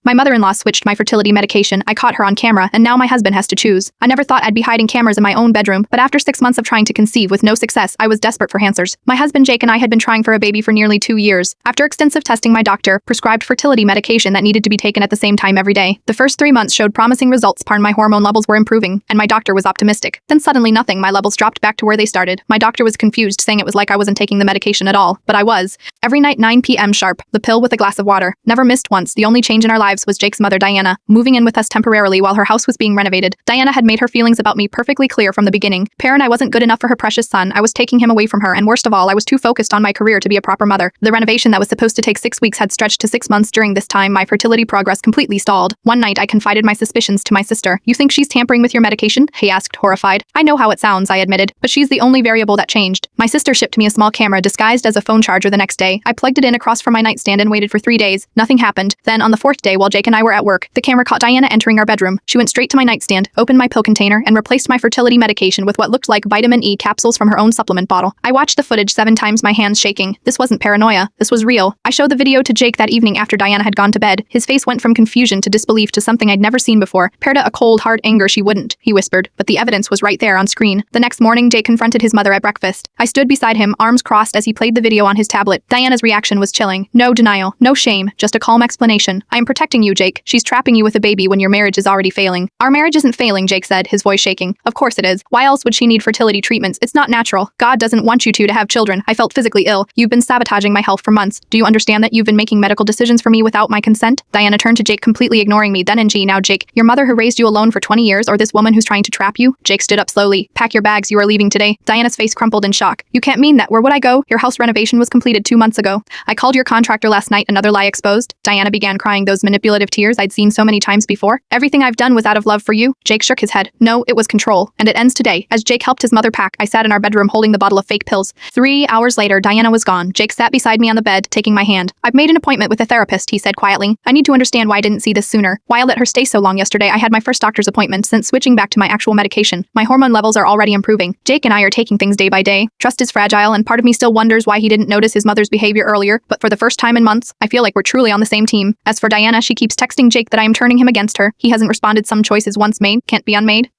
My mother-in-law switched my fertility medication, I caught her on camera, and now my husband has to choose. I never thought I'd be hiding cameras in my own bedroom, but after 6 months of trying to conceive with no success, I was desperate for answers. My husband Jake and I had been trying for a baby for nearly 2 years. After extensive testing, my doctor prescribed fertility medication that needed to be taken at the same time every day. The first 3 months showed promising results. My hormone levels were improving, and my doctor was optimistic. Then suddenly nothing, my levels dropped back to where they started. My doctor was confused, saying it was like I wasn't taking the medication at all, but I was. Every night 9 p.m. sharp, the pill with a glass of water. Never missed once. The only change in our lives was Jake's mother Diana, moving in with us temporarily while her house was being renovated. Diana had made her feelings about me perfectly clear from the beginning. Parent, I wasn't good enough for her precious son. I was taking him away from her, and worst of all, I was too focused on my career to be a proper mother. The renovation that was supposed to take 6 weeks had stretched to 6 months. During this time, my fertility progress completely stalled. One night, I confided my suspicions to my sister. You think she's tampering with your medication? He asked, horrified. I know how it sounds, I admitted, but she's the only variable that changed. My sister shipped me a small camera disguised as a phone charger the next day. I plugged it in across from my nightstand and waited for 3 days. Nothing happened. Then, on the 4th day, while Jake and I were at work, the camera caught Diana entering our bedroom. She went straight to my nightstand, opened my pill container, and replaced my fertility medication with what looked like vitamin E capsules from her own supplement bottle. I watched the footage 7 times, my hands shaking. This wasn't paranoia. This was real. I showed the video to Jake that evening after Diana had gone to bed. His face went from confusion to disbelief to something I'd never seen before. Perda, a cold, hard anger. She wouldn't, he whispered, but the evidence was right there on screen. The next morning, Jake confronted his mother at breakfast. I stood beside him, arms crossed as he played the video on his tablet. Diana's reaction was chilling. No denial, no shame, just a calm explanation. I am protecting you, Jake. She's trapping you with a baby when your marriage is already failing. Our marriage isn't failing, Jake said, his voice shaking. Of course it is. Why else would she need fertility treatments? It's not natural. God doesn't want you to have children. I felt physically ill. You've been sabotaging my health for months. Do you understand that you've been making medical decisions for me without my consent? Diana turned to Jake, completely ignoring me. Then now Jake, your mother who raised you alone for 20 years, or this woman who's trying to trap you? Jake stood up slowly. Pack your bags, you are leaving today. Diana's face crumpled in shock. You can't mean that. Where would I go? Your house renovation was completed 2 months ago. I called your contractor last night. Another lie exposed. Diana began crying, those manipulative tears I'd seen so many times before. Everything I've done was out of love for you. Jake shook his head. No, it was control. And it ends today. As Jake helped his mother pack, I sat in our bedroom holding the bottle of fake pills. 3 hours later, Diana was gone. Jake sat beside me on the bed, taking my hand. I've made an appointment with a therapist, he said quietly. I need to understand why I didn't see this sooner. Why I let her stay so long. Yesterday, I had my first doctor's appointment since switching back to my actual medication. My hormone levels are already improving. Jake and I are taking things day by day. Trust is fragile, and part of me still wonders why he didn't notice his mother's behavior earlier, but for the first time in months, I feel like we're truly on the same team. As for Diana, she keeps texting Jake that I am turning him against her. He hasn't responded. Some choices once made can't be unmade.